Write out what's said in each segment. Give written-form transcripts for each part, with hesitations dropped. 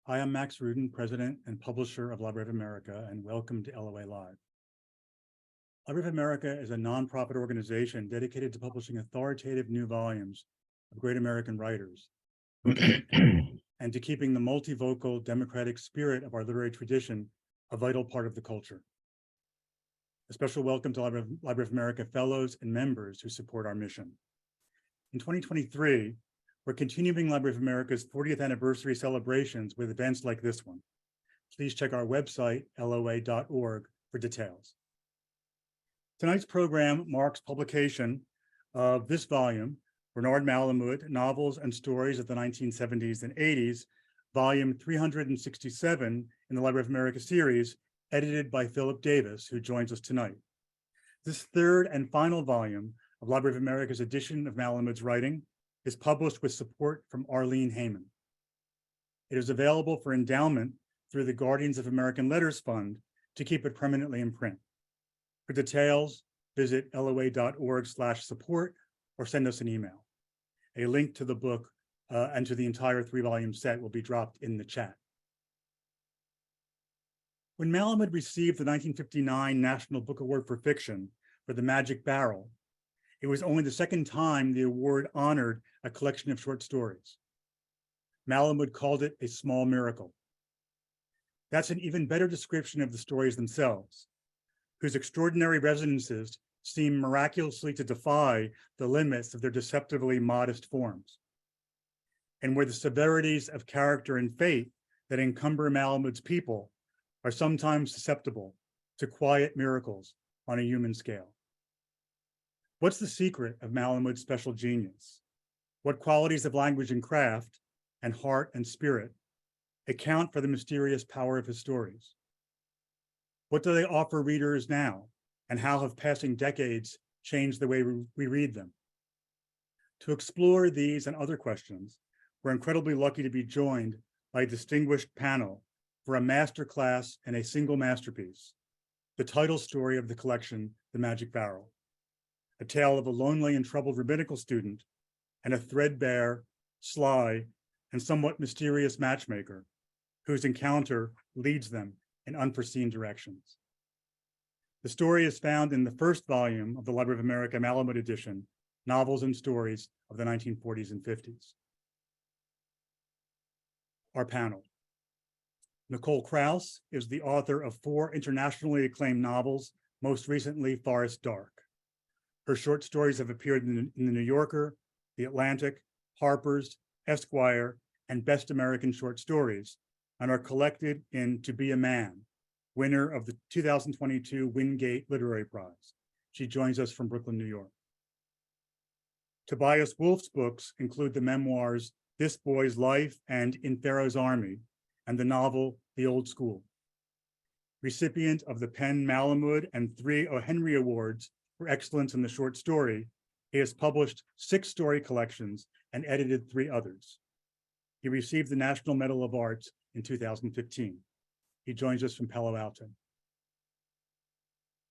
I am Max Rudin, President and Publisher of Library of America, and welcome to LOA Live. Library of America is a nonprofit organization dedicated to publishing authoritative new volumes of great American writers, and to keeping the multivocal democratic spirit of our literary tradition a vital part of the culture. A special welcome to Library of America fellows and members who support our mission. In 2023, we're continuing Library of America's 40th anniversary celebrations with events like this one. Please check our website, loa.org, for details. Tonight's program marks publication of this volume, Bernard Malamud, Novels and Stories of the 1970s and 80s, volume 367 in the Library of America series, edited by Philip Davis, who joins us tonight. This third and final volume of Library of America's edition of Malamud's writing is published with support from Arlene Heyman. It is available for endowment through the Guardians of American Letters Fund to keep it permanently in print. For details, visit loa.org/support or send us an email. A link to the book and to the entire 3-volume set will be dropped in the chat. When Malamud received the 1959 National Book Award for Fiction for The Magic Barrel, it was only the second time the award honored a collection of short stories. Malamud called it a small miracle. That's an even better description of the stories themselves, whose extraordinary resonances seem miraculously to defy the limits of their deceptively modest forms, and where the severities of character and fate that encumber Malamud's people are sometimes susceptible to quiet miracles on a human scale. What's the secret of Malamud's special genius? What qualities of language and craft, and heart and spirit, account for the mysterious power of his stories? What do they offer readers now, and how have passing decades changed the way we read them? To explore these and other questions, we're incredibly lucky to be joined by a distinguished panel for a masterclass and a single masterpiece, the title story of the collection, The Magic Barrel, a tale of a lonely and troubled rabbinical student and a threadbare, sly, and somewhat mysterious matchmaker whose encounter leads them in unforeseen directions. The story is found in the first volume of the Library of America Malamud edition, Novels and Stories of the 1940s and 50s. Our panel. Nicole Krauss is the author of 4 internationally acclaimed novels, most recently Forest Dark. Her short stories have appeared in the New Yorker, The Atlantic, Harper's, Esquire, and Best American Short Stories, and are collected in To Be a Man, winner of the 2022 Wingate Literary Prize. She joins us from Brooklyn, New York. Tobias Wolff's books include the memoirs This Boy's Life and In Pharaoh's Army, and the novel The Old School. Recipient of the PEN Malamud and 3 O. Henry Awards for excellence in the short story, he has published 6 story collections and edited 3 others. He received the National Medal of Arts in 2015. He joins us from Palo Alto.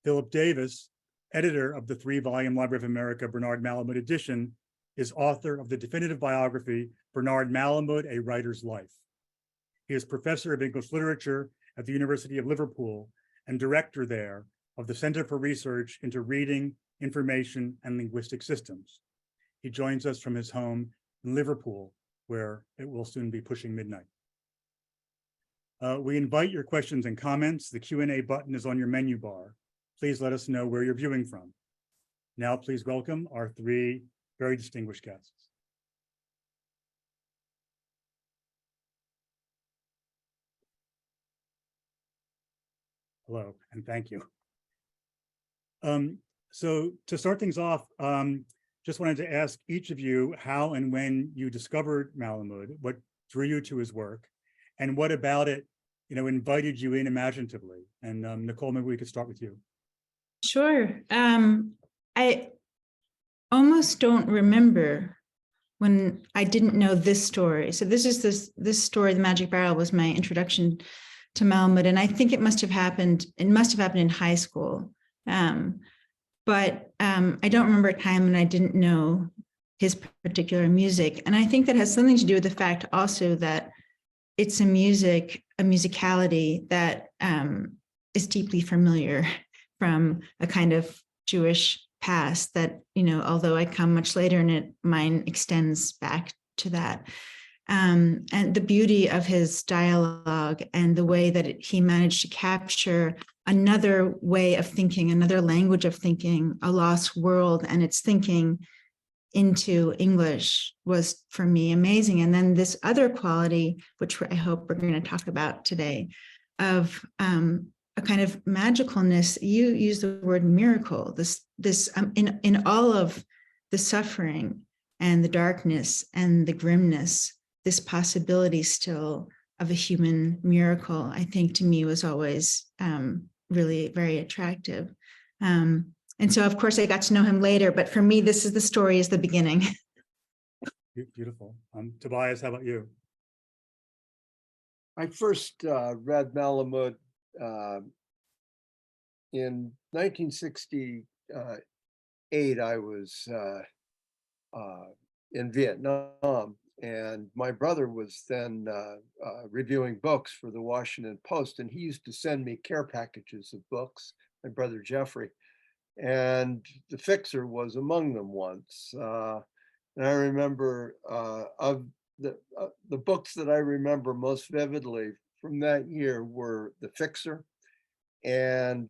Philip Davis, editor of the 3-volume Library of America Bernard Malamud edition, is author of the definitive biography, Bernard Malamud, A Writer's Life. He is professor of English literature at the University of Liverpool and director there of the Center for Research into Reading, Information, and Linguistic Systems. He joins us from his home in Liverpool, where it will soon be pushing midnight. We invite your questions and comments. The Q&A button is on your menu bar. Please let us know where you're viewing from. Now, please welcome our 3 very distinguished guests. Hello, and thank you. So to start things off, just wanted to ask each of you how and when you discovered Malamud, what drew you to his work, and what about it, invited you in imaginatively. And Nicole, maybe we could start with you. Sure. I almost don't remember when I didn't know this story. So this story, The Magic Barrel, was my introduction to Malamud, and I think it must have happened in high school. But I don't remember a time when I didn't know his particular music. And I think that has something to do with the fact also that it's a musicality that is deeply familiar from a kind of Jewish past that, although I come much later in it, mine extends back to that. And the beauty of his dialogue and the way that he managed to capture another way of thinking, another language of thinking, a lost world and its thinking into English was for me amazing. And then this other quality, which I hope we're going to talk about today, of a kind of magicalness. You use the word miracle. This in all of the suffering and the darkness and the grimness, this possibility still of a human miracle, I think to me was always really very attractive. And so, of course, I got to know him later, but for me, this is the story is the beginning. Beautiful. Tobias, how about you? I first read Malamud in 1968. I was in Vietnam, and my brother was then reviewing books for the Washington Post, and he used to send me care packages of books, my brother Jeffrey, and The Fixer was among them once. And I remember of the books that I remember most vividly from that year were The Fixer and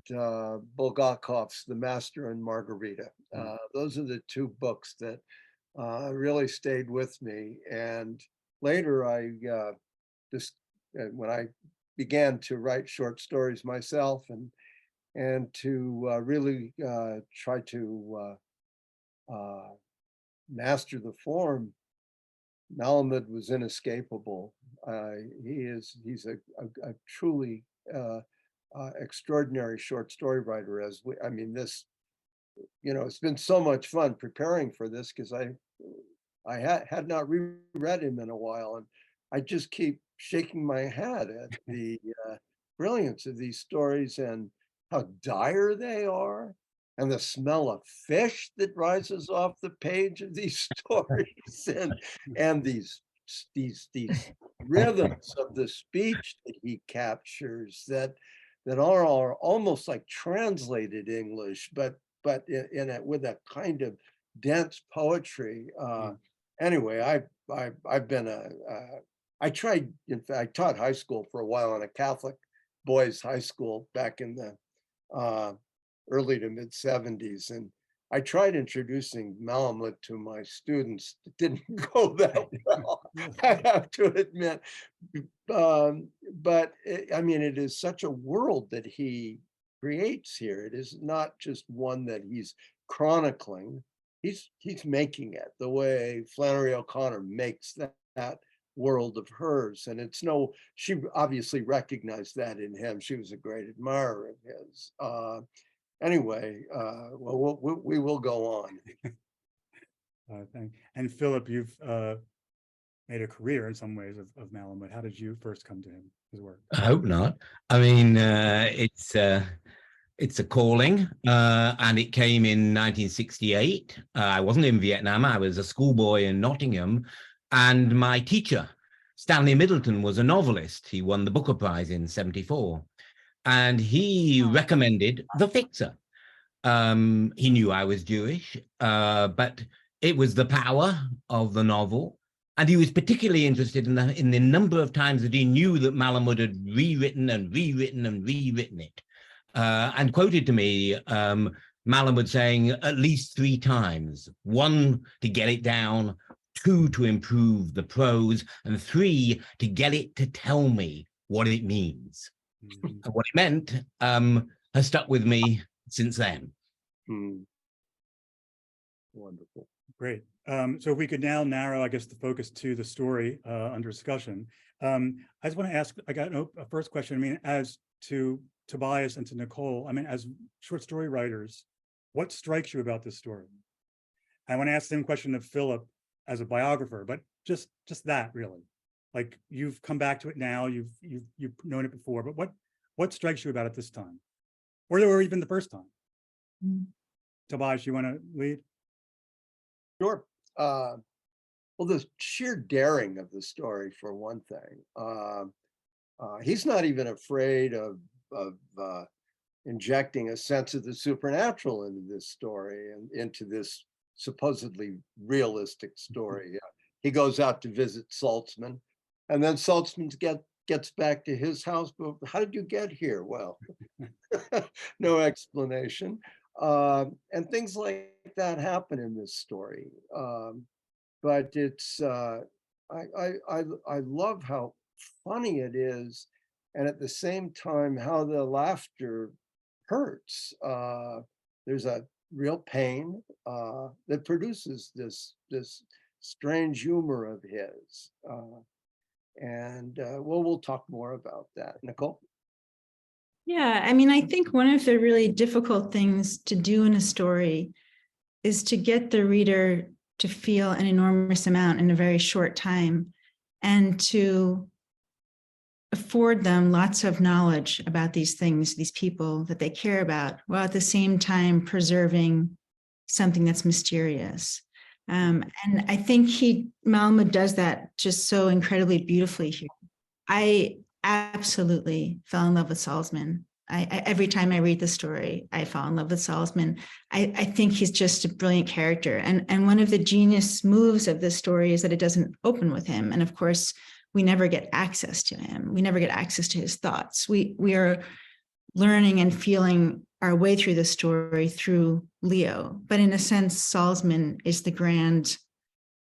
Bulgakov's The Master and Margarita. Those are the two books that really stayed with me. And later when I began to write short stories myself and to really try to master the form, Malamud was inescapable. He's a truly extraordinary short story writer. It's been so much fun preparing for this because I had not reread him in a while, and I just keep shaking my head at the brilliance of these stories and how dire they are, and the smell of fish that rises off the page of these stories, and these rhythms of the speech that he captures that are almost like translated English, but in it with a kind of dense poetry. Anyway, I've been I tried. In fact, I taught high school for a while in a Catholic boys' high school back in the early to mid 70s, and I tried introducing Malamud to my students. It didn't go that well, I have to admit. But it is such a world that he creates here. It is not just one that he's chronicling. He's making it the way Flannery O'Connor makes that world of hers. And she obviously recognized that in him. She was a great admirer of his. Anyway, we will go on. And Philip, you've made a career in some ways of Malamud. How did you first come to his work? I hope not. It's a calling, and it came in 1968. I wasn't in Vietnam. I was a schoolboy in Nottingham, and my teacher, Stanley Middleton, was a novelist. He won the Booker Prize in '74. And he recommended The Fixer. He knew I was Jewish, but it was the power of the novel. And he was particularly interested in the number of times that he knew that Malamud had rewritten and rewritten and rewritten it. And quoted to me Malamud saying at least 3 times, 1, to get it down, 2, to improve the prose, and 3, to get it to tell me what it means. And what it meant has stuck with me since then. Wonderful. Great. So if we could now narrow, I guess, the focus to the story under discussion. I just want to ask, I got a first question. As to Tobias and to Nicole, as short story writers, what strikes you about this story? I want to ask the same question of Philip as a biographer, but just that really. Like, you've come back to it now, you've known it before, but what strikes you about it this time, or even the first time? Tobias, you want to lead? Sure. Well, the sheer daring of the story, for one thing. He's not even afraid of injecting a sense of the supernatural into this story and into this supposedly realistic story. He goes out to visit Saltzman, and then Saltzman gets back to his house. But how did you get here? Well, no explanation. And things like that happen in this story. But it's I love how funny it is, and at the same time how the laughter hurts. There's a real pain that produces this strange humor of his. Well, we'll talk more about that. Nicole? Yeah, I mean, I think one of the really difficult things to do in a story is to get the reader to feel an enormous amount in a very short time, and to afford them lots of knowledge about these things, these people that they care about, while at the same time preserving something that's mysterious. And I think Malamud does that just so incredibly beautifully here. I absolutely fell in love with Salzman. Every time I read the story, I fall in love with Salzman. I think he's just a brilliant character. And one of the genius moves of this story is that it doesn't open with him. And of course, we never get access to him. We never get access to his thoughts. We are learning and feeling our way through the story through Leo. But in a sense, Salzman is the grand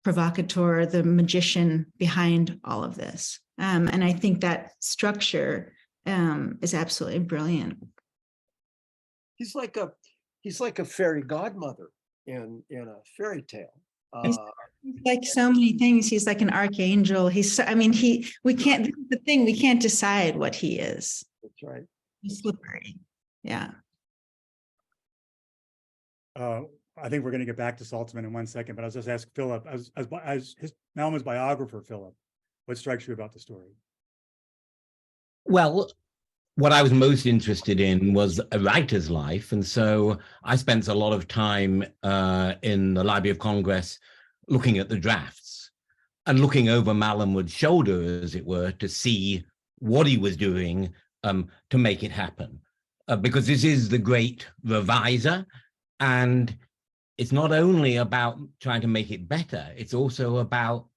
provocateur, the magician behind all of this. And I think that structure is absolutely brilliant. He's like a fairy godmother in a fairy tale. He's like so many things. He's like an archangel. We can't, this is the thing, we can't decide what he is. That's right. He's slippery. Yeah. I think we're going to get back to Saltzman in 1 second, but I was just asking Philip, as his Malamud's biographer, Philip, what strikes you about the story? Well, what I was most interested in was a writer's life. And so I spent a lot of time in the Library of Congress looking at the drafts and looking over Malamud's shoulder, as it were, to see what he was doing to make it happen. Because this is the great reviser, and it's not only about trying to make it better, it's also about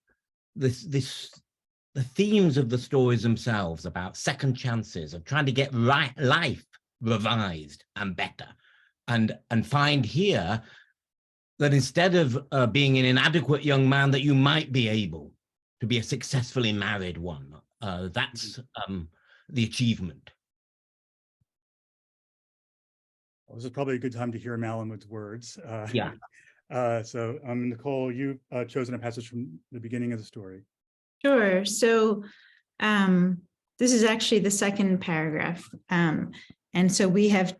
the themes of the stories themselves, about second chances, of trying to get life revised and better, and find here that instead of being an inadequate young man, that you might be able to be a successfully married one. That's the achievement. Well, this is probably a good time to hear Malamud's words. Yeah. So Nicole, you've chosen a passage from the beginning of the story. Sure. So this is actually the second paragraph. And so we have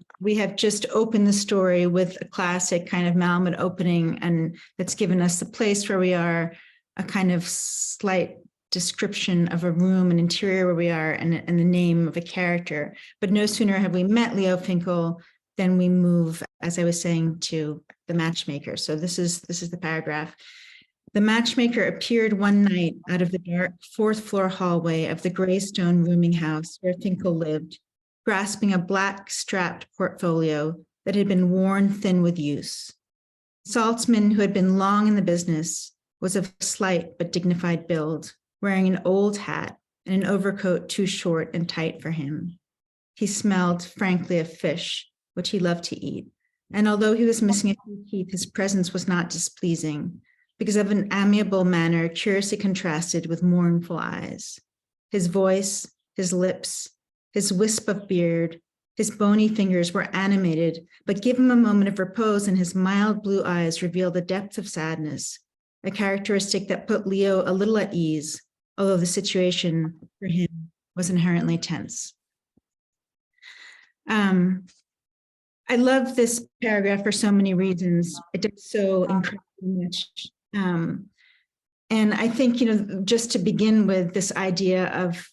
just opened the story with a classic kind of Malamud opening, and that's given us the place where we are, a kind of slight description of a room, an interior where we are, and the name of a character. But no sooner have we met Leo Finkel than we move, as I was saying, to the matchmaker. So this is the paragraph. The matchmaker appeared one night out of the dark fourth floor hallway of the gray stone rooming house where Finkel lived, grasping a black strapped portfolio that had been worn thin with use. Saltzman, who had been long in the business, was of slight but dignified build, wearing an old hat and an overcoat too short and tight for him. He smelled, frankly, of fish, which he loved to eat, and although he was missing a few teeth, his presence was not displeasing, because of an amiable manner curiously contrasted with mournful eyes. His voice, his lips, his wisp of beard, his bony fingers were animated, but give him a moment of repose and his mild blue eyes revealed the depth of sadness, a characteristic that put Leo a little at ease, although the situation for him was inherently tense. I love this paragraph for so many reasons. It does so incredibly much. And I think, just to begin with, this idea of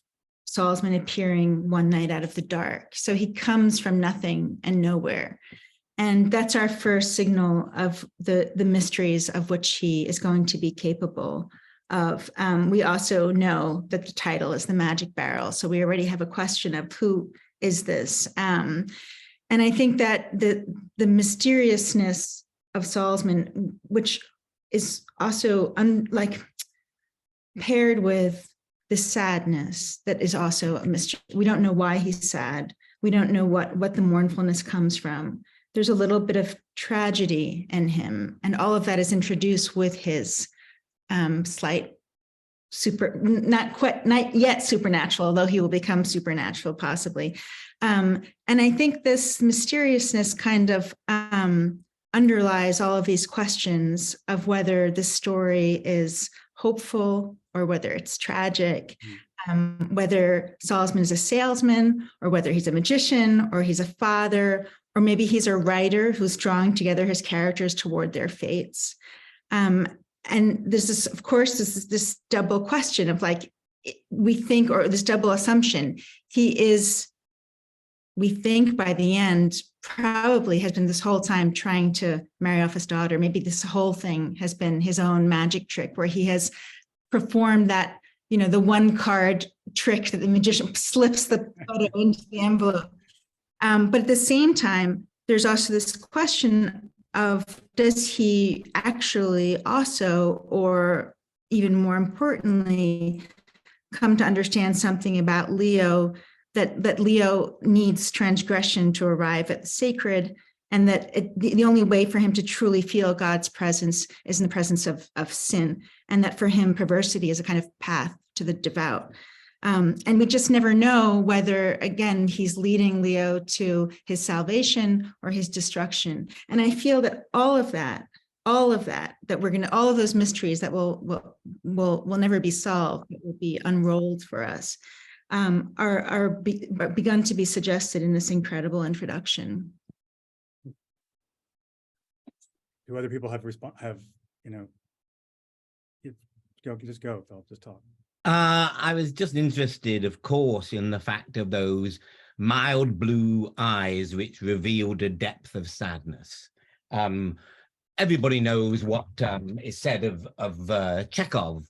Salzman appearing one night out of the dark. So he comes from nothing and nowhere. And that's our first signal of the mysteries of which he is going to be capable. of, we also know that the title is The Magic Barrel. So we already have a question of who is this? And I think that the mysteriousness of Salzman, which is also paired with the sadness that is also a mystery. We don't know why he's sad. We don't know what the mournfulness comes from. There's a little bit of tragedy in him, and all of that is introduced with his slight not yet supernatural, although he will become supernatural possibly. And I think this mysteriousness kind of underlies all of these questions of whether this story is hopeful or whether it's tragic, whether Salzman is a salesman or whether he's a magician or he's a father, or maybe he's a writer who's drawing together his characters toward their fates. And this is, of course, this double question of like, we think, or this double assumption, we think by the end, probably has been this whole time trying to marry off his daughter. Maybe this whole thing has been his own magic trick where he has performed that, the one card trick that the magician slips the photo into the envelope. But at the same time, there's also this question of, does he actually also, or even more importantly, come to understand something about Leo, that Leo needs transgression to arrive at the sacred, and that the only way for him to truly feel God's presence is in the presence of sin, and that for him, perversity is a kind of path to the devout. And we just never know whether, again, he's leading Leo to his salvation or his destruction. And I feel that all of those mysteries that will never be solved, that will be unrolled for us, are begun to be suggested in this incredible introduction. Do other people just go, I'll just talk. I was just interested, of course, in the fact of those mild blue eyes which revealed a depth of sadness. Everybody knows what is said of Chekhov,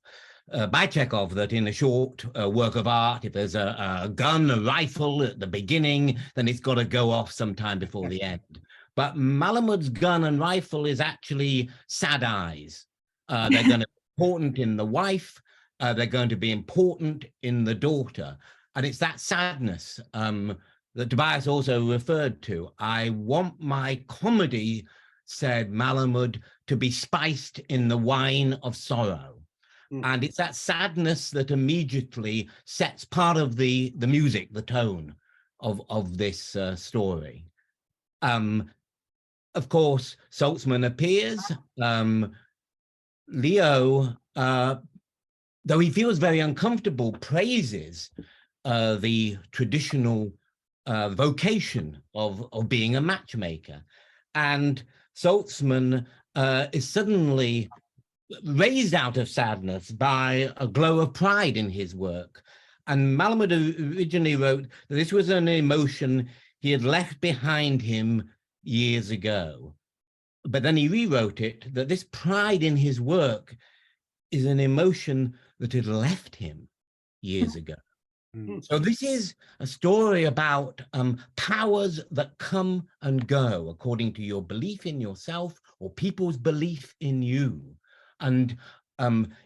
by Chekhov, that in a short work of art, if there's a gun, a rifle at the beginning, then it's got to go off sometime before the end. But Malamud's gun and rifle is actually sad eyes. They're going to be important in the wife. They're going to be important in the daughter. And it's that sadness that Tobias also referred to. I want my comedy, said Malamud, to be spiced in the wine of sorrow. And it's that sadness that immediately sets part of the music, the tone of this story. Of course, Salzman appears. Leo, though he feels very uncomfortable, praises the traditional vocation of being a matchmaker. And Salzman is suddenly raised out of sadness by a glow of pride in his work. And Malamud originally wrote that this was an emotion he had left behind him years ago. But then he rewrote it, that this pride in his work is an emotion that had left him years ago. So this is a story about powers that come and go according to your belief in yourself or people's belief in you. And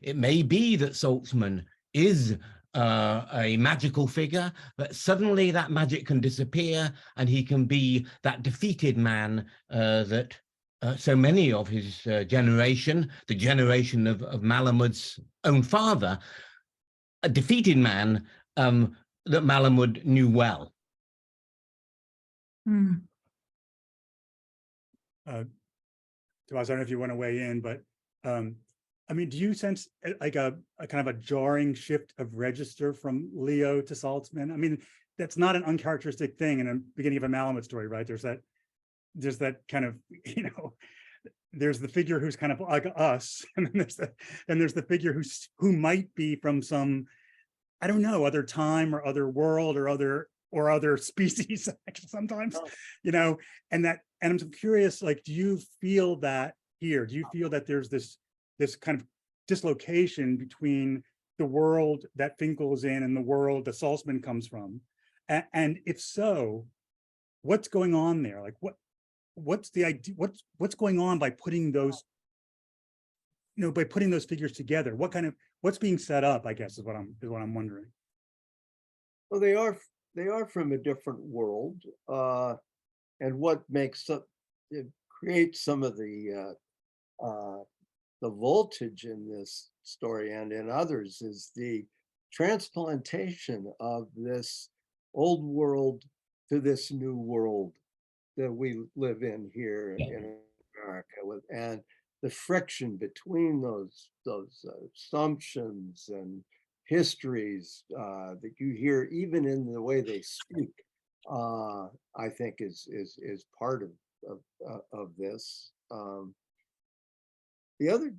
it may be that Salzman is a magical figure, but suddenly that magic can disappear and he can be that defeated man that so many of his generation, the generation of Malamud's own father, a defeated man that Malamud knew well. Tobias, I don't know if you want to weigh in, but I mean, do you sense like a kind of a jarring shift of register from Leo to Salzman? I mean, that's not an uncharacteristic thing in the beginning of a Malamud story, right? There's that kind of, there's the figure who's kind of like us, and then there's the figure who might be from some, I don't know, other time or other world or other species actually sometimes, and I'm curious, like, do you feel that here? Do you feel that there's this kind of dislocation between the world that Finkel is in and the world that Salzman comes from? And if so, what's going on there? Like what's the idea? What's going on by putting those, by putting those figures together? What's being set up, I guess, is what I'm wondering. Well, they are from a different world, and what makes it creates some of the voltage in this story and in others is the transplantation of this old world to this new world that we live in here in America, and the friction between those assumptions and histories that you hear even in the way they speak, I think is part of this. The other,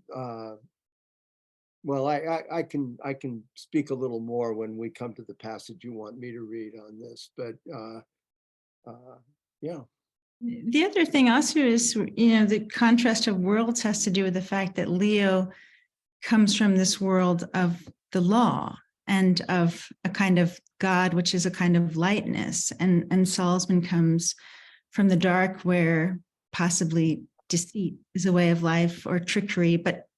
well, I can speak a little more when we come to the passage you want me to read on this, but yeah. The other thing also is, the contrast of worlds has to do with the fact that Leo comes from this world of the law and of a kind of God, which is a kind of lightness. And Salzman comes from the dark, where possibly deceit is a way of life or trickery, but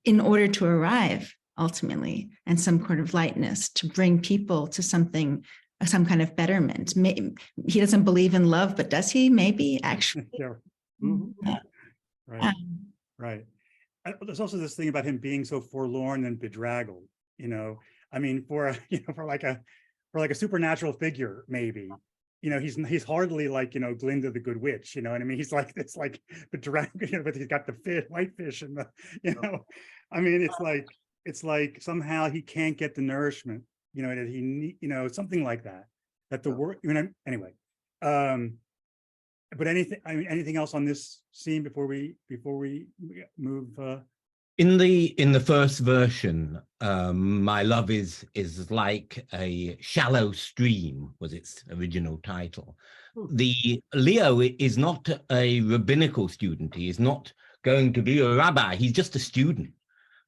in order to arrive ultimately and some kind of lightness, to bring people to some kind of betterment. He doesn't believe in love, but does he? Maybe, actually. Yeah. Mm-hmm. Right. Right. There's also this thing about him being so forlorn and bedraggled. I mean, for like a supernatural figure, maybe. He's hardly like Glinda the Good Witch. You know what I mean? He's like bedraggled, but he's got the white fish and the. I mean, it's like somehow he can't get the nourishment. That he need, something like that. That the word. Anyway. But anything else on this scene before we move? In the first version, My Love is like a shallow stream was its original title. The Leo is not a rabbinical student. He is not going to be a rabbi. He's just a student.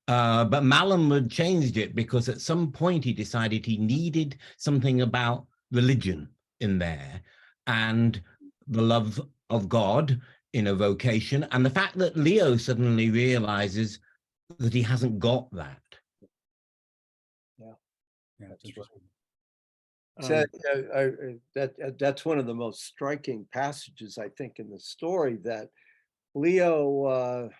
But Malamud changed it because at some point he decided he needed something about religion in there, and the love of God in a vocation, and the fact that Leo suddenly realizes that he hasn't got that. Yeah, That's interesting. That's one of the most striking passages, I think, in the story, that Leo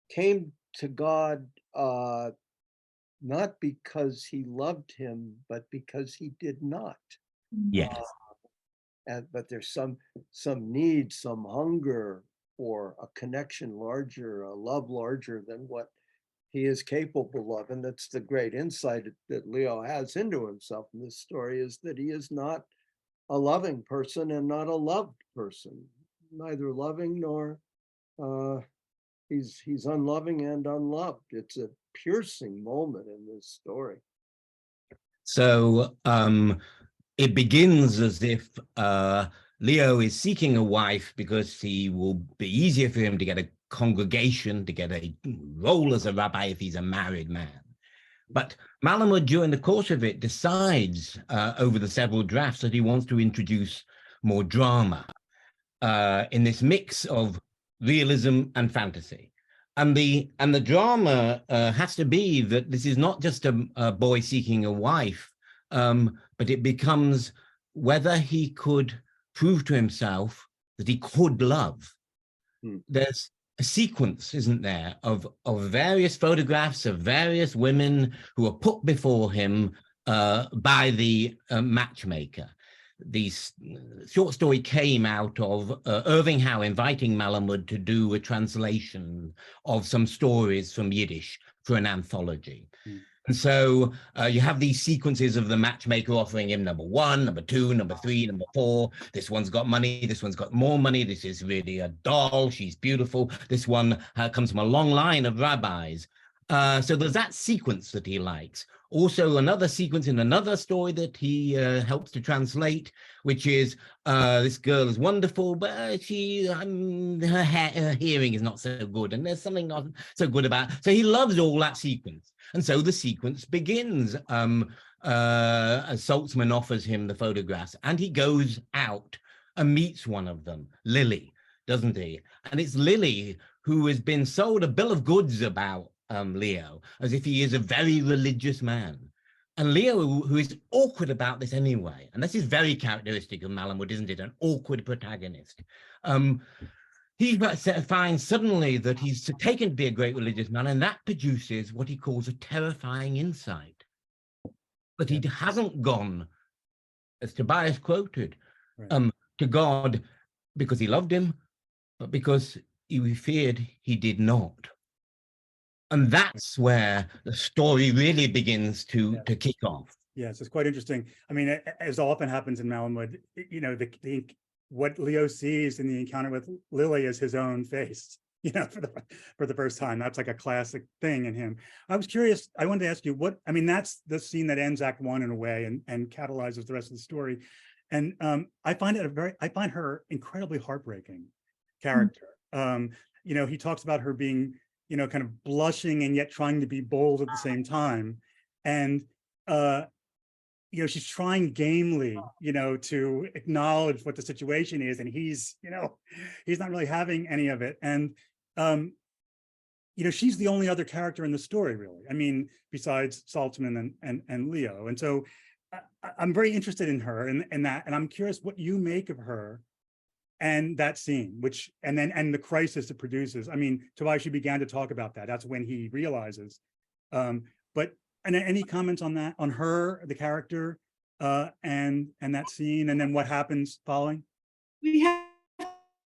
came to God not because he loved him, but because he did not. Yes. But there's some need, some hunger for a connection larger, a love larger than what he is capable of. And that's the great insight that Leo has into himself in this story, is that he is not a loving person and not a loved person, neither loving nor he's unloving and unloved. It's a piercing moment in this story. So it begins as if Leo is seeking a wife because he will be easier for him to get a congregation, to get a role as a rabbi if he's a married man. But Malamud, during the course of it, decides over the several drafts that he wants to introduce more drama in this mix of realism and fantasy. And the drama has to be that this is not just a boy seeking a wife, but it becomes whether he could prove to himself that he could love. There's a sequence, isn't there, of various photographs of various women who are put before him by the matchmaker. The short story came out of Irving Howe inviting Malamud to do a translation of some stories from Yiddish for an anthology. And so you have these sequences of the matchmaker offering him number 1, number 2, number 3, number 4. This one's got money. This one's got more money. This is really a doll. She's beautiful. This one comes from a long line of rabbis. So there's that sequence that he likes. Also, another sequence in another story that he helps to translate, which is this girl is wonderful, but her hearing is not so good, and there's something not so good about. So he loves all that sequence, and so the sequence begins. Saltzman offers him the photographs, and he goes out and meets one of them, Lily, doesn't he? And it's Lily who has been sold a bill of goods about Leo, as if he is a very religious man. And Leo, who is awkward about this anyway, and this is very characteristic of Malamud, isn't it? An awkward protagonist. He finds suddenly that he's taken to be a great religious man, and that produces what he calls a terrifying insight. But he hasn't gone, as Tobias quoted, to God because he loved him, but because he feared he did not. And that's where the story really begins to kick off. Yes, it's quite interesting. I mean, as often happens in Malamud, you know, what Leo sees in the encounter with Lily is his own face, you know, for the first time. That's like a classic thing in him. I was curious, I wanted to ask you what, I mean, that's the scene that ends Act 1 in a way and catalyzes the rest of the story. And I find her incredibly heartbreaking character. You know, he talks about her being, you know, kind of blushing and yet trying to be bold at the same time. And, you know, she's trying gamely, you know, to acknowledge what the situation is. And he's, you know, he's not really having any of it. And, you know, she's the only other character in the story, really. I mean, besides Saltzman and Leo. And so I'm very interested in her and that, and I'm curious what you make of her and that scene, which, and the crisis it produces. I mean, Tobias, you began to talk about that. That's when he realizes. But any comments on that, on her, the character, and that scene, and then what happens following? We have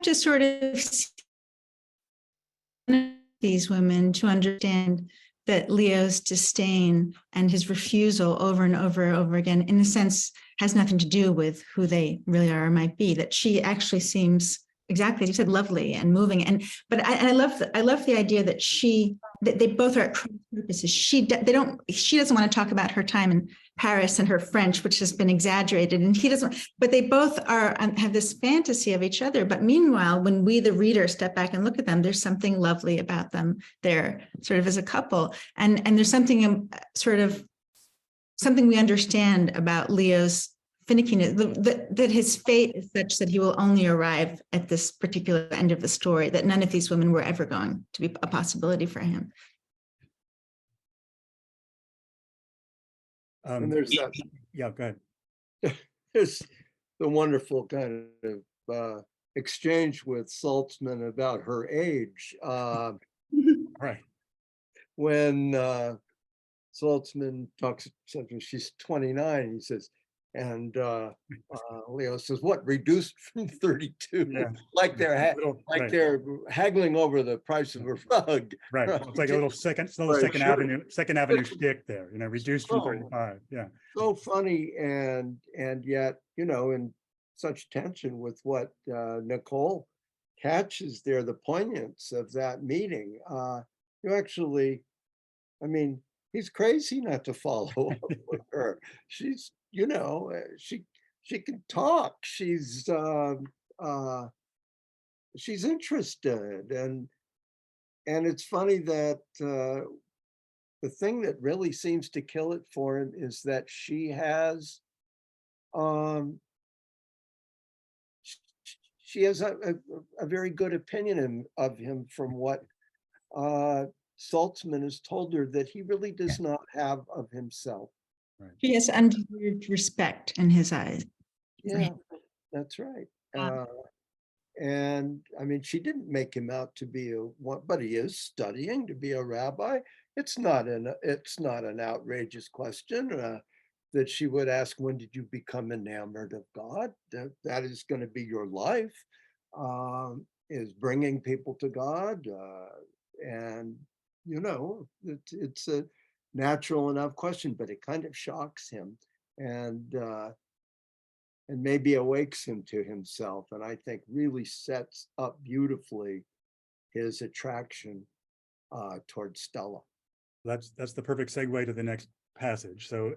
to sort of see these women to understand that Leo's disdain and his refusal over and over again, in a sense, has nothing to do with who they really are or might be, that she actually seems exactly, as you said, lovely and moving. But I love the idea that they both are at cross purposes. She doesn't want to talk about her time in Paris and her French, which has been exaggerated, and he doesn't, but they both have this fantasy of each other. But meanwhile, when we, the reader, step back and look at them, there's something lovely about them there, sort of as a couple. And there's something something we understand about Leo's finickiness, that his fate is such that he will only arrive at this particular end of the story, that none of these women were ever going to be a possibility for him. And there's that. Yeah, go ahead. There's the wonderful kind of exchange with Saltzman about her age. Right. When Saltzman talks, she's 29, he says, and Leo says, "What, reduced from 32?" Yeah. Like they're right. they're haggling over the price of a rug. Right. It's like a little second Avenue shtick there, you know, reduced from 35. Yeah. So funny and yet, you know, in such tension with what Nicole catches there, the poignance of that meeting. You actually, I mean, he's crazy not to follow up with her. She's, you know, she can talk. She's interested, and it's funny that the thing that really seems to kill it for him is that she has a very good opinion of him from what Saltzman has told her that he really does not have of himself. Right. She has undeserved respect in his eyes. Yeah, that's right. And I mean, she didn't make him out to be but he is studying to be a rabbi. It's not an outrageous question that she would ask, when did you become enamored of God? That is going to be your life, is bringing people to God. And, you know, it's a natural enough question, but it kind of shocks him and maybe awakes him to himself. And I think really sets up beautifully his attraction towards Stella. That's the perfect segue to the next passage. So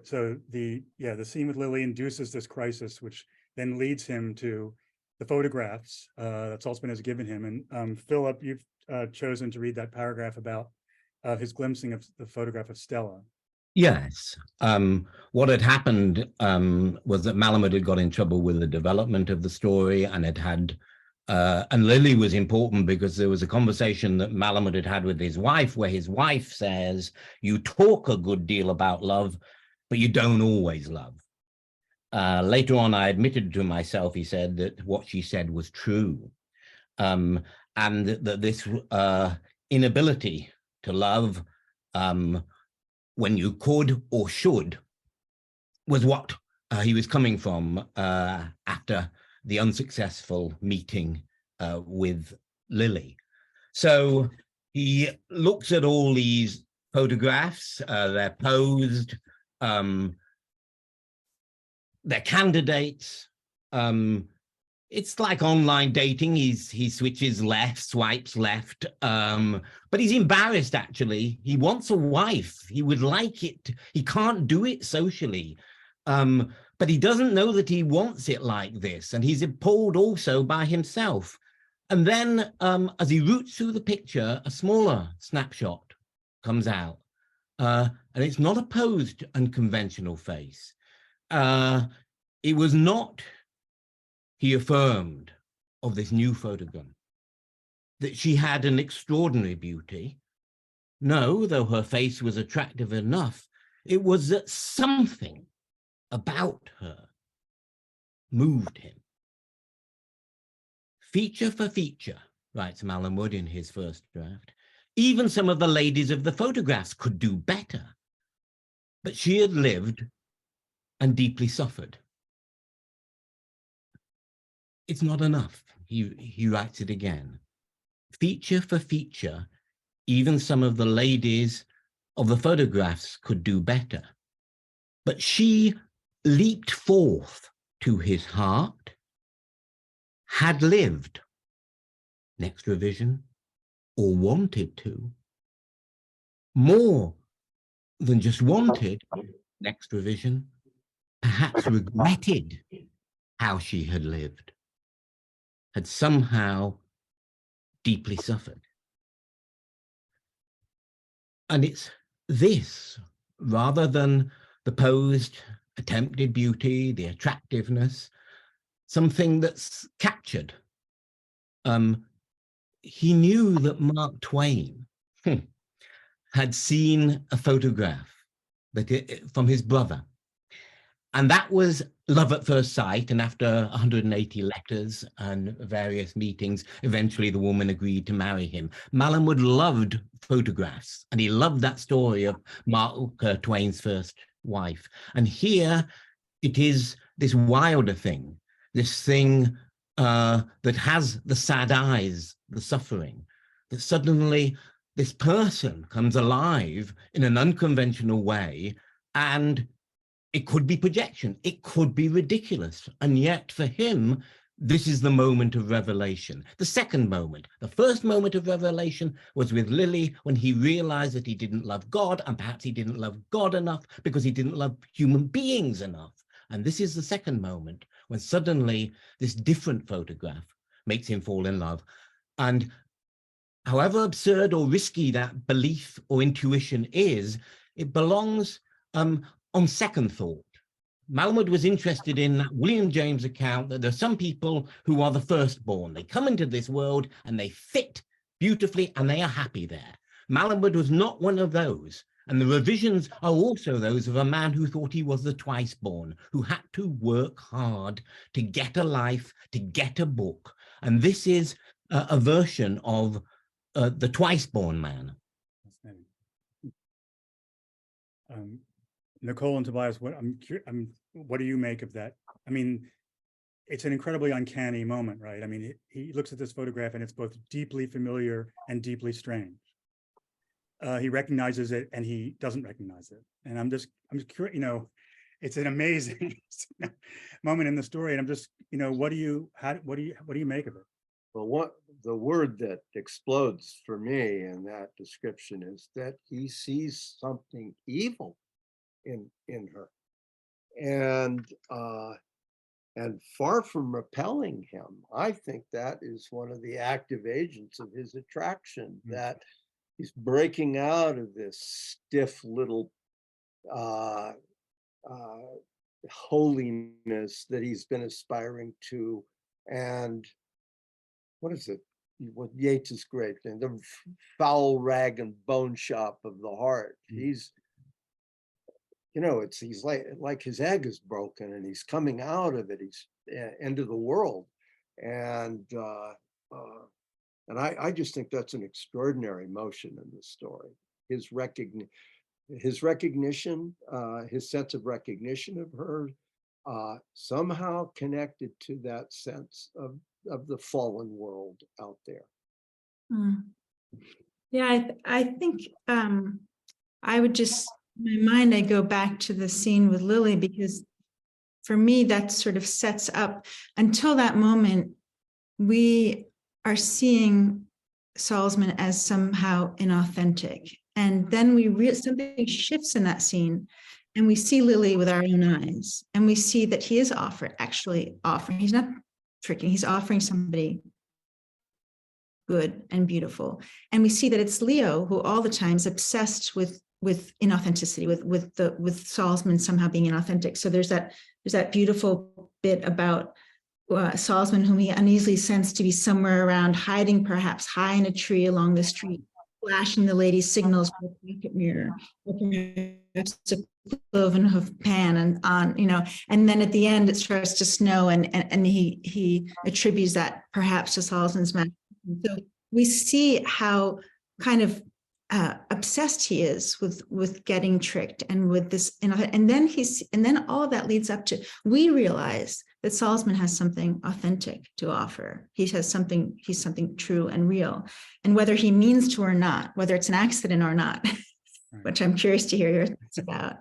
the scene with Lily induces this crisis, which then leads him to the photographs that Saltzman has given him. And Philip, you've chosen to read that paragraph about his glimpsing of the photograph of Stella. Yes. What had happened was that Malamud had got in trouble with the development of the story, and and Lily was important because there was a conversation that Malamud had with his wife, where his wife says, "You talk a good deal about love, but you don't always love." Later on, I admitted to myself, he said, that what she said was true, and that this inability to love when you could or should was what he was coming from after the unsuccessful meeting with Lily. So he looks at all these photographs, they're posed, they're candidates. It's like online dating. He switches left, swipes left, but he's embarrassed, actually. He wants a wife. He would like it. He can't do it socially, but he doesn't know that he wants it like this, and he's appalled also by himself. And then as he roots through the picture, a smaller snapshot comes out, and it's not a posed unconventional face. It was not, he affirmed, of this new photograph, that she had an extraordinary beauty. No, though her face was attractive enough, it was that something about her moved him. Feature for feature, writes Malamud in his first draft, even some of the ladies of the photographs could do better. But she had lived and deeply suffered. It's not enough, he writes it again. Feature for feature, even some of the ladies of the photographs could do better. But she leaped forth to his heart, had lived, next revision, or wanted to, more than just wanted, next revision, perhaps regretted how she had lived, had somehow deeply suffered. And it's this, rather than the posed, attempted beauty, the attractiveness, something that's captured. He knew that Mark Twain had seen a photograph from his brother. And that was love at first sight. And after 180 letters and various meetings, eventually the woman agreed to marry him. Malamud loved photographs, and he loved that story of Mark Twain's first wife. And here it is this wilder thing, this thing that has the sad eyes, the suffering, that suddenly this person comes alive in an unconventional way, and it could be projection, it could be ridiculous. And yet for him, this is the moment of revelation. The second moment, the first moment of revelation was with Lily, when he realized that he didn't love God, and perhaps he didn't love God enough because he didn't love human beings enough. And this is the second moment, when suddenly this different photograph makes him fall in love. And however absurd or risky that belief or intuition is, it belongs on second thought. Malamud was interested in that William James account that there are some people who are the firstborn. They come into this world and they fit beautifully and they are happy there. Malamud was not one of those. And the revisions are also those of a man who thought he was the twice-born, who had to work hard to get a life, to get a book. And this is a version of the twice-born man. Nicole and Tobias, what do you make of that? I mean, it's an incredibly uncanny moment, right? I mean, he looks at this photograph and it's both deeply familiar and deeply strange. He recognizes it and he doesn't recognize it. And I'm just curious, it's an amazing moment in the story. And I'm just, what do you make of it? Well, the word that explodes for me in that description is that he sees something evil in her, and far from repelling him, I think that is one of the active agents of his attraction, that he's breaking out of this stiff little holiness that he's been aspiring to. And what is it? What Yeats is great in, the foul rag and bone shop of the heart. He's, he's like his egg is broken and he's coming out of it. He's into the world. And I just think that's an extraordinary motion in this story. His recognition, his sense of recognition of her, somehow connected to that sense of the fallen world out there. Yeah, I think I would just, in my mind, I go back to the scene with Lily, because for me, that sort of sets up, until that moment, we are seeing Salzman as somehow inauthentic. And then something shifts in that scene, and we see Lily with our own eyes, and we see that he is actually offering, he's not tricking, he's offering somebody good and beautiful. And we see that it's Leo who all the time is obsessed with inauthenticity, with Salzman somehow being inauthentic. So there's that beautiful bit about Salzman, whom he uneasily sensed to be somewhere around, hiding perhaps high in a tree along the street, flashing the lady's signals with a pocket mirror, or perhaps a cloven hoof pan, and on, and then at the end it starts to snow, and he attributes that perhaps to Salzman's magic. So we see how kind of obsessed he is with getting tricked and with this, and then all of that leads up to, we realize that Salzman has something authentic to offer. He's something true and real, and whether he means to or not, whether it's an accident or not, which I'm curious to hear your thoughts about.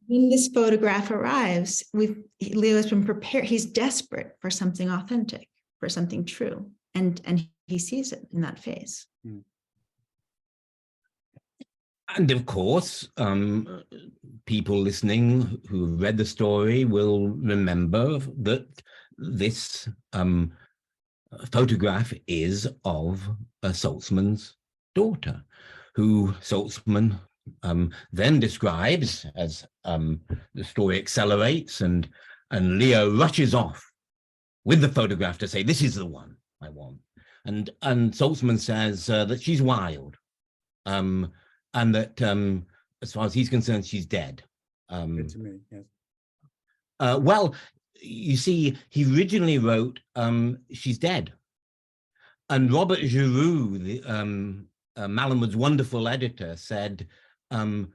When this photograph arrives, Leo has been prepared. He's desperate for something authentic, for something true, and he sees it in that face. And of course, people listening who read the story will remember that this photograph is of Salzman's daughter, who Salzman then describes as the story accelerates, and Leo rushes off with the photograph to say, "This is the one I want." And Salzman says that she's wild. And that, as far as he's concerned, she's dead. Good to me, yes. Well, you see, he originally wrote, "She's dead." And Robert Giroux, Malamud's wonderful editor, said, "I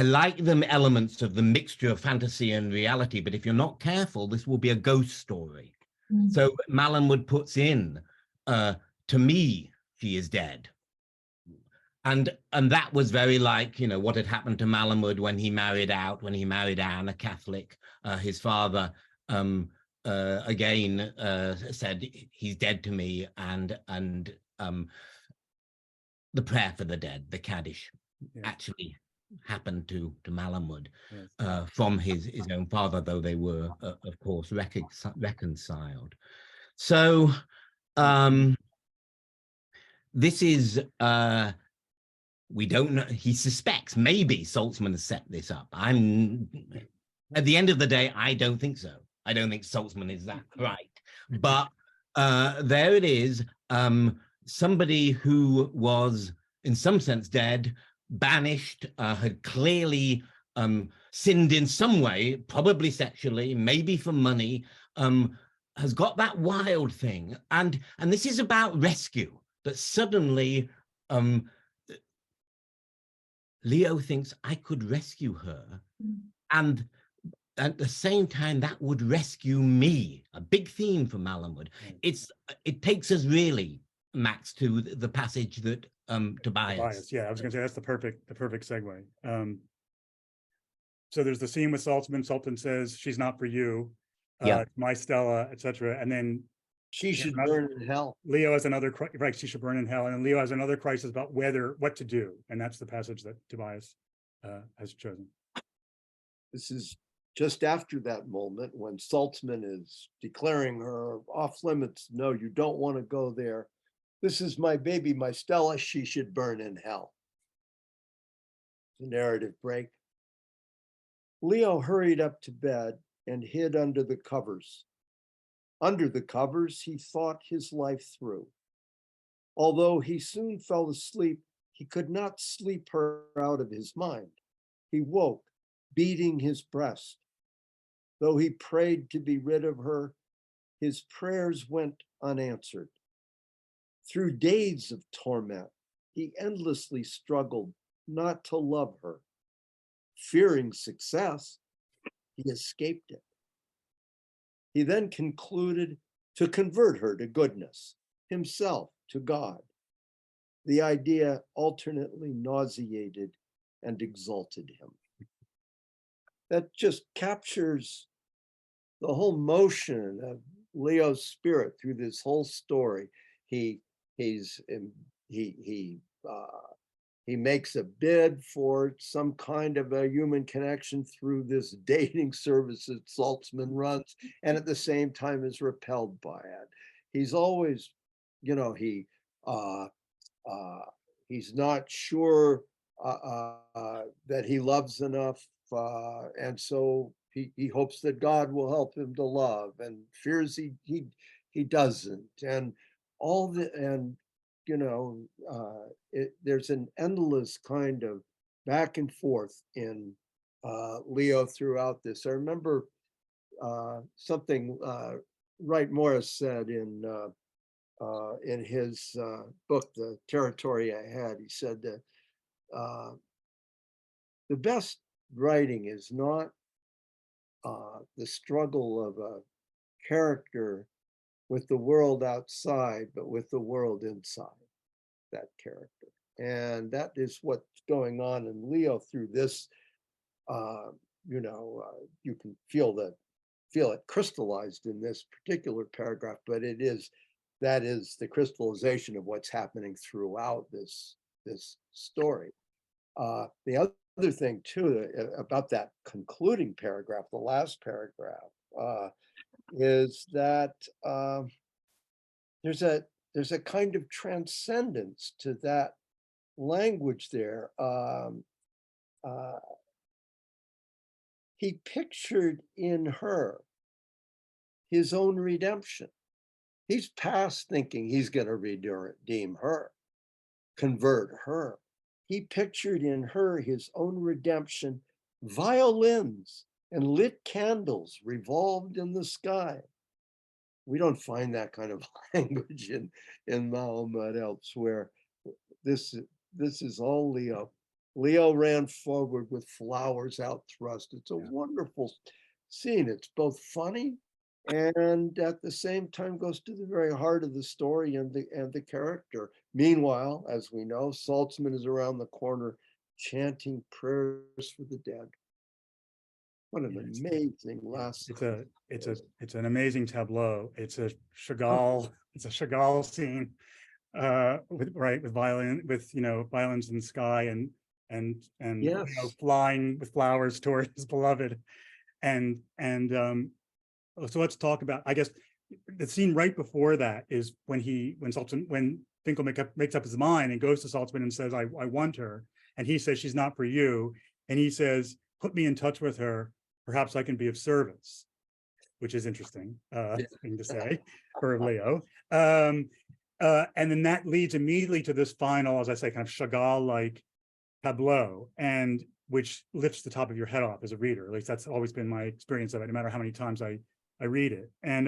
like the elements of the mixture of fantasy and reality, but if you're not careful, this will be a ghost story." So Malamud puts in, "To me, she is dead." And that was very like, what had happened to Malamud when he married Anne, a Catholic. His father again said, "He's dead to me," and the prayer for the dead, the Kaddish, actually happened to Malamud from his own father, though they were, of course, reconciled. So this is, we don't know, he suspects maybe Salzman has set this up. At the end of the day, I don't think so. I don't think Salzman is that right. But there it is, somebody who was in some sense dead, banished, had clearly sinned in some way, probably sexually, maybe for money, has got that wild thing. And this is about rescue, that suddenly Leo thinks, I could rescue her. And at the same time, that would rescue me. A big theme for Malamud. It takes us really, Max, to the passage that Tobias. Yeah, I was going to say that's the perfect segue. So there's the scene with Salzman. Salzman says, "She's not for you." My Stella, etc. And then She should another- burn in hell. Leo has another, right, she should burn in hell. And then Leo has another crisis about what to do. And that's the passage that Tobias has chosen. This is just after that moment when Saltzman is declaring her off limits. No, you don't want to go there. This is my baby, my Stella. She should burn in hell. The narrative break. Leo hurried up to bed and hid under the covers. Under the covers, he thought his life through. Although he soon fell asleep, he could not sleep her out of his mind. He woke, beating his breast. Though he prayed to be rid of her, his prayers went unanswered. Through days of torment, he endlessly struggled not to love her. Fearing success, he escaped it. He then concluded to convert her to goodness, himself to God. The idea alternately nauseated and exalted him. That just captures the whole motion of Leo's spirit through this whole story. He makes a bid for some kind of a human connection through this dating service that Saltzman runs, and at the same time is repelled by it. He's always, he's not sure that he loves enough, and so he hopes that God will help him to love, and fears he doesn't, and all the there's an endless kind of back and forth in Leo throughout this. I remember something Wright Morris said in his book, The Territory I Had. He said that the best writing is not the struggle of a character with the world outside, but with the world inside that character. And that is what's going on in Leo through this. You can feel it crystallized in this particular paragraph, but that is the crystallization of what's happening throughout this story. The other thing too about that concluding paragraph, the last paragraph, is that there's a kind of transcendence to that language there. He pictured in her his own redemption. He's past thinking he's going to redeem her, convert her. He pictured in her his own redemption. Violins and lit candles revolved in the sky. We don't find that kind of language in Malamud elsewhere. This is all Leo. Leo ran forward with flowers out thrust. It's a wonderful scene. It's both funny and at the same time goes to the very heart of the story and the character. Meanwhile, as we know, Saltzman is around the corner chanting prayers for the dead. What an amazing last. It's an amazing tableau. It's a Chagall scene with violin, with violins in the sky and Yes. flying with flowers towards his beloved. And so let's talk about, I guess, the scene right before that is when Finkel makes up his mind and goes to Saltzman and says, I want her. And he says, she's not for you. And he says, put me in touch with her. Perhaps I can be of service, which is interesting thing to say for Leo. And then that leads immediately to this final, as I say, kind of Chagall-like tableau, and which lifts the top of your head off as a reader. At least that's always been my experience of it, no matter how many times I read it. And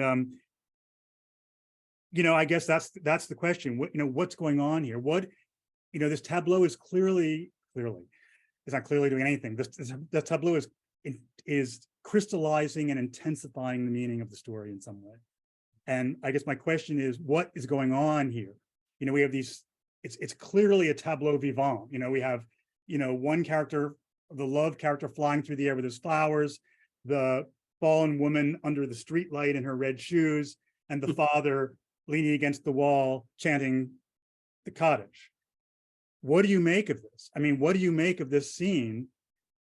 I guess that's the question. What's going on here? This tableau is clearly it's not clearly doing anything. This tableau is crystallizing and intensifying the meaning of the story in some way. And I guess my question is, what is going on here? We have these. It's clearly a tableau vivant. We have one character, the love character, flying through the air with his flowers, the fallen woman under the streetlight in her red shoes, and the father leaning against the wall chanting the Kaddish. What do you make of this? I mean, what do you make of this scene?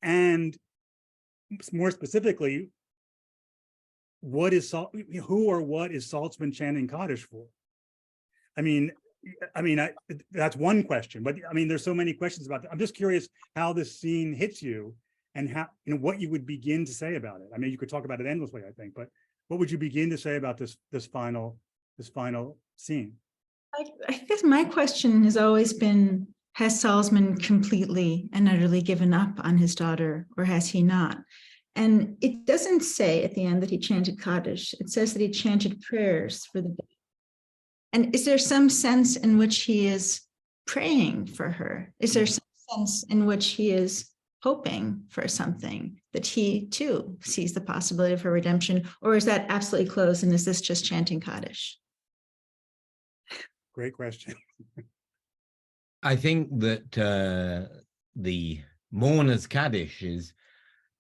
And more specifically, who or what is Saltzman chanting Kaddish for? I mean, that's one question, but I mean, there's so many questions about that. I'm just curious how this scene hits you and how, what you would begin to say about it. I mean, you could talk about it endlessly, I think, but what would you begin to say about this final scene? I guess my question has always been, has Salzman completely and utterly given up on his daughter, or has he not? And it doesn't say at the end that he chanted Kaddish. It says that he chanted prayers for the baby. And is there some sense in which he is praying for her? Is there some sense in which he is hoping for something, that he too sees the possibility of her redemption? Or is that absolutely closed, and is this just chanting Kaddish? Great question. I think that the mourner's Kaddish is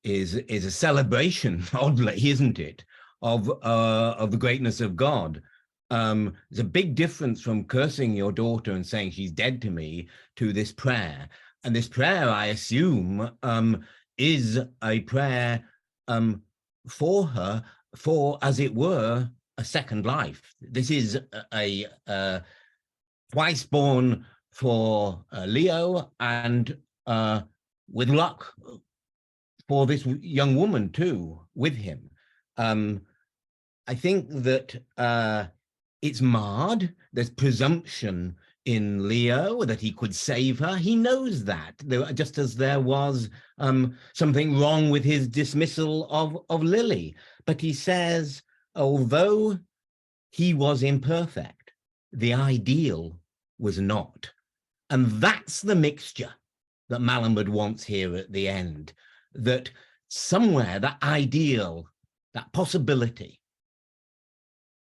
a celebration, oddly, isn't it, of the greatness of God. There's a big difference from cursing your daughter and saying she's dead to me to this prayer. And this prayer, I assume, is a prayer for her, for, as it were, a second life. This is a twice born for Leo, and with luck for this young woman too, with him. I think that it's marred. There's presumption in Leo that he could save her. He knows that, just as there was something wrong with his dismissal of Lily. But he says, although he was imperfect, the ideal was not. And that's the mixture that Malamud wants here at the end, that somewhere that ideal, that possibility,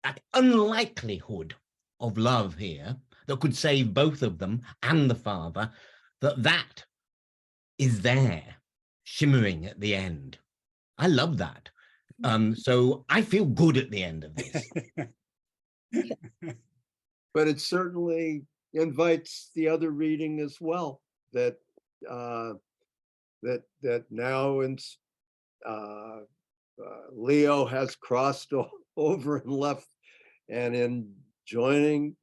that unlikelihood of love here that could save both of them and the father, that is there, shimmering at the end. I love that. So I feel good at the end of this. But it certainly invites the other reading as well, that that now Leo has crossed over and left, and in joining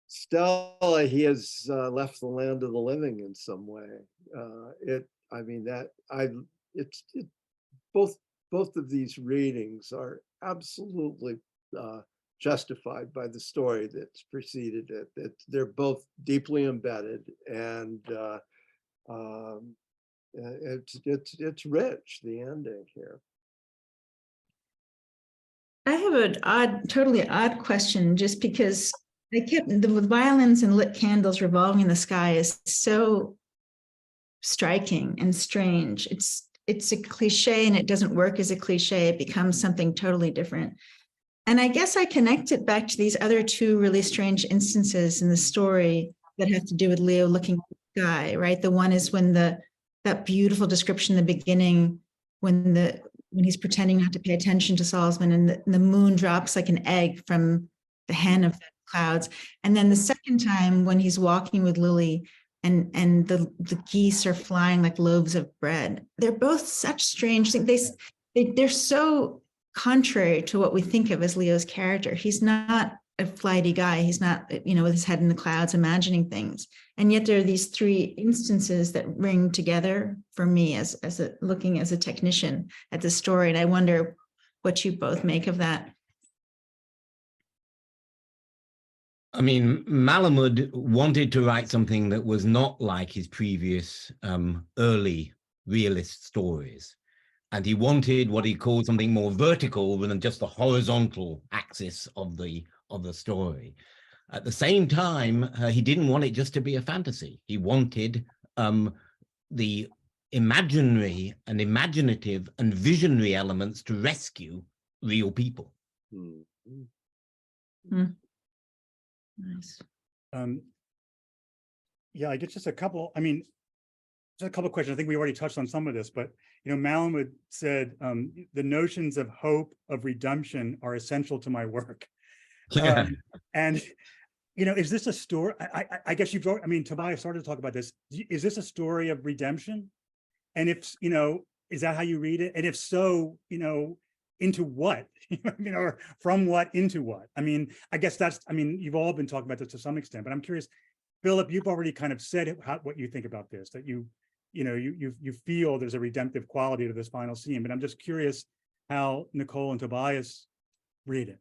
Stella, he has left the land of the living in some way. Both of these readings are absolutely justified by the story that's preceded it. They're both deeply embedded, and it's rich, the ending here. I have an totally odd question, just because I kept the violins and lit candles revolving in the sky is so striking and strange. It's a cliche, and it doesn't work as a cliche. It becomes something totally different. And I guess I connect it back to these other two really strange instances in the story that have to do with Leo looking at the sky, right? The one is when that beautiful description in the beginning, when he's pretending not to pay attention to Salzman, and the moon drops like an egg from the hen of the clouds. And then the second time when he's walking with Lily, and the geese are flying like loaves of bread. They're both such strange things. They're so contrary to what we think of as Leo's character. He's not a flighty guy. He's not, with his head in the clouds imagining things. And yet there are these three instances that ring together for me as looking as a technician at the story. And I wonder what you both make of that. I mean, Malamud wanted to write something that was not like his previous early realist stories. And he wanted what he called something more vertical than just the horizontal axis of the story. At the same time, he didn't want it just to be a fantasy. He wanted the imaginary and imaginative and visionary elements to rescue real people. Nice. Yeah, I get just a couple. I mean, Just a couple of questions. I think we already touched on some of this, but Malamud said the notions of hope, of redemption are essential to my work. And is this a story? I guess you've already, Tobias started to talk about this. Is this a story of redemption? And if, is that how you read it? And if so, into what? Or from what into what? I guess that's, you've all been talking about this to some extent, but I'm curious, Philip, you've already kind of said what you think about this, that you feel there's a redemptive quality to this final scene, but I'm just curious how Nicole and Tobias read it.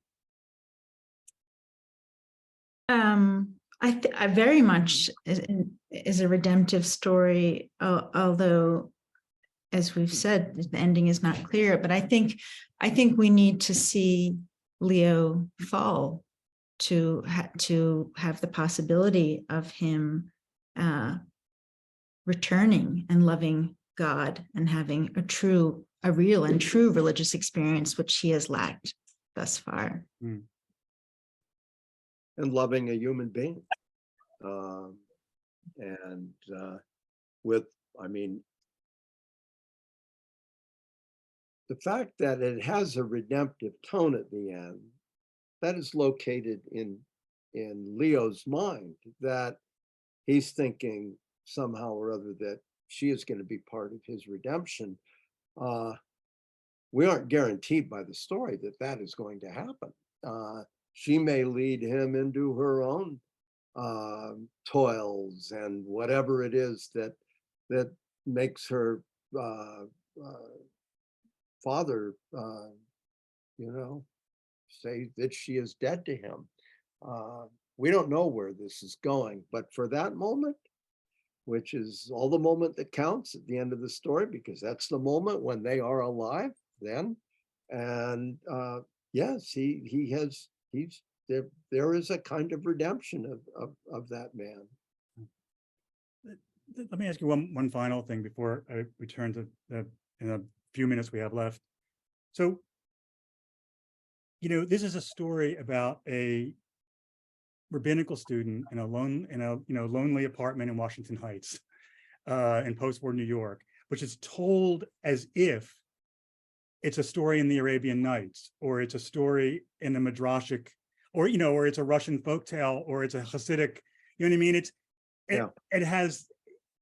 I very much is a redemptive story, although, as we've said, the ending is not clear. But I think we need to see Leo fall to have the possibility of him returning and loving God and having a real and true religious experience, which he has lacked thus far. Mm. And loving a human being. The fact that it has a redemptive tone at the end, that is located in Leo's mind, that he's thinking somehow or other that she is going to be part of his redemption. We aren't guaranteed by the story that is going to happen. She may lead him into her own toils and whatever it is that makes her father, say that she is dead to him. We don't know where this is going, but for that moment, which is all the moment that counts at the end of the story, because that's the moment when they are alive then. And yes, there is a kind of redemption of that man. Let me ask you one final thing before I return to in a few minutes we have left. So, this is a story about a rabbinical student in a lonely apartment in Washington Heights, in post-war New York, which is told as if it's a story in the Arabian Nights, or it's a story in the Midrashic, or or it's a Russian folktale, or it's a Hasidic. You know what I mean? It has,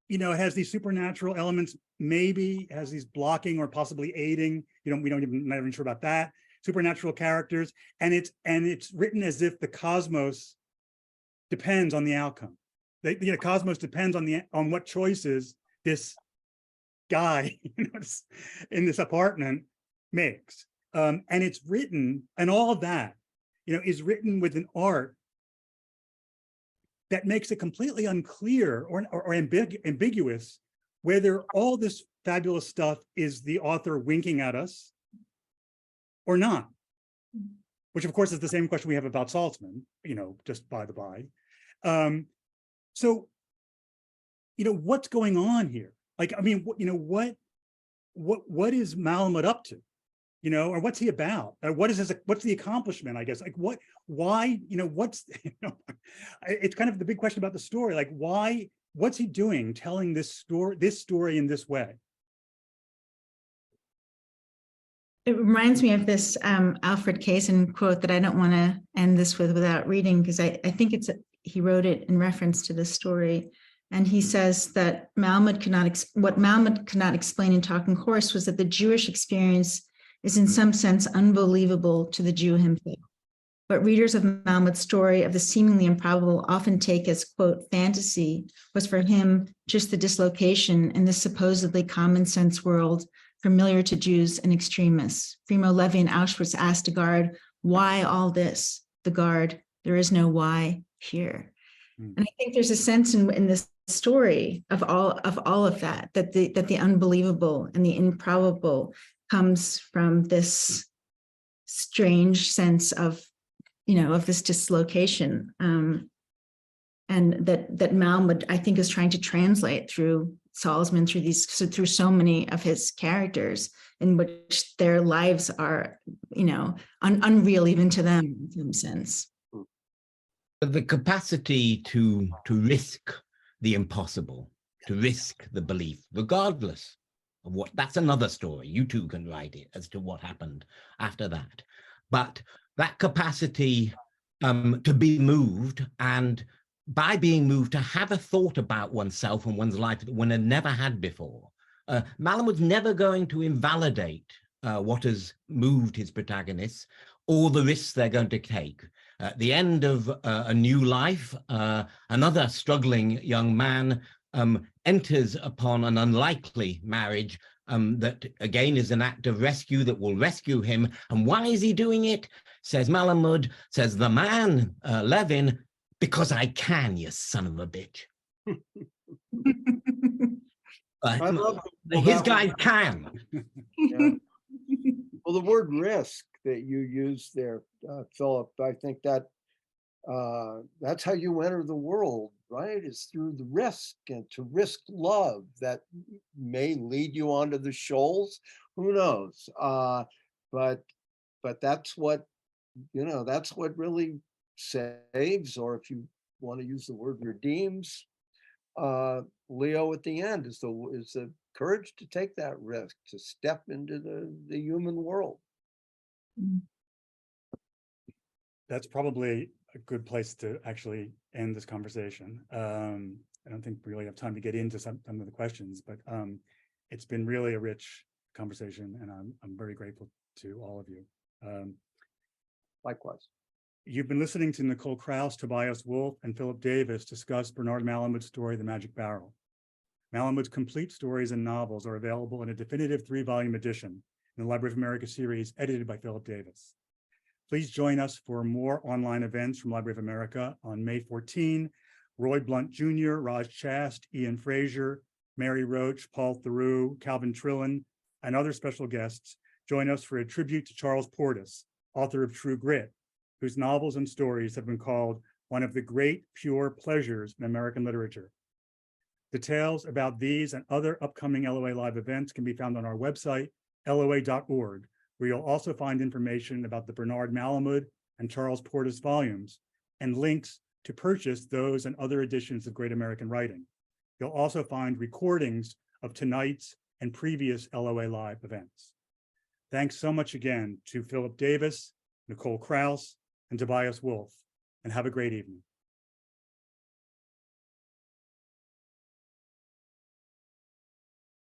it has these supernatural elements. Maybe it has these blocking or possibly aiding. Not even sure about that. Supernatural characters, and it's written as if the cosmos depends on the outcome. The cosmos depends on what choices this guy in this apartment makes. And it's written, and all of that, is written with an art that makes it completely unclear or ambiguous whether all this fabulous stuff is the author winking at us or not. Which of course is the same question we have about Saltzman, just by the by. So, what's going on here? What is Malamud up to? Or what's he about? What's the accomplishment, I guess? It's kind of the big question about the story. What's he doing telling this story in this way? It reminds me of this Alfred Kaysen quote that I don't want to end this without reading, because I think he wrote it in reference to this story. And he says that what Malamud could not explain in Talking Horse was that the Jewish experience is in some sense unbelievable to the Jew himself. What readers of Malamud's story of the seemingly improbable often take as, quote, fantasy was for him just the dislocation in this supposedly common sense world familiar to Jews and extremists. Primo Levi in Auschwitz asked a guard, why all this? The guard, there is no why here. And I think there's a sense in this story of all of that the unbelievable and the improbable comes from this strange sense of this dislocation, and that Malamud, I think, is trying to translate through Salzman, through so many of his characters, in which their lives are, unreal even to them in some sense. The capacity to risk the impossible, to risk the belief, regardless of what, that's another story. You too can write it as to what happened after that. But that capacity to be moved, and by being moved, to have a thought about oneself and one's life that one had never had before. Malamud's never going to invalidate what has moved his protagonists or the risks they're going to take. At the end of a new life, another struggling young man enters upon an unlikely marriage that again is an act of rescue that will rescue him. And why is he doing it? Says Malamud, says the man, Levin, because I can, you son of a bitch. I love His guy can. Yeah. Well, the word risk that you use there, Philip, I think that that's how you enter the world, right? Is through the risk, and to risk love that may lead you onto the shoals. Who knows? But that's what, you know, that's what really saves, or if you want to use the word redeems, Leo at the end is the courage to take that risk, to step into the human world. That's probably a good place to actually end this conversation. I don't think we really have time to get into some of the questions, but it's been really a rich conversation, and I'm very grateful to all of you. Likewise. You've been listening to Nicole Krauss, Tobias Wolff, and Philip Davis discuss Bernard Malamud's story, The Magic Barrel. Malamud's complete stories and novels are available in a definitive 3-volume edition in the Library of America series edited by Philip Davis. Please join us for more online events from Library of America on May 14. Roy Blunt Jr., Raj Chast, Ian Fraser, Mary Roach, Paul Theroux, Calvin Trillin, and other special guests join us for a tribute to Charles Portis, author of True Grit, whose novels and stories have been called one of the great pure pleasures in American literature. Details about these and other upcoming LOA Live events can be found on our website, loa.org, where you'll also find information about the Bernard Malamud and Charles Portis volumes and links to purchase those and other editions of Great American Writing. You'll also find recordings of tonight's and previous LOA Live events. Thanks so much again to Philip Davis, Nicole Krauss, and Tobias Wolff, and have a great evening.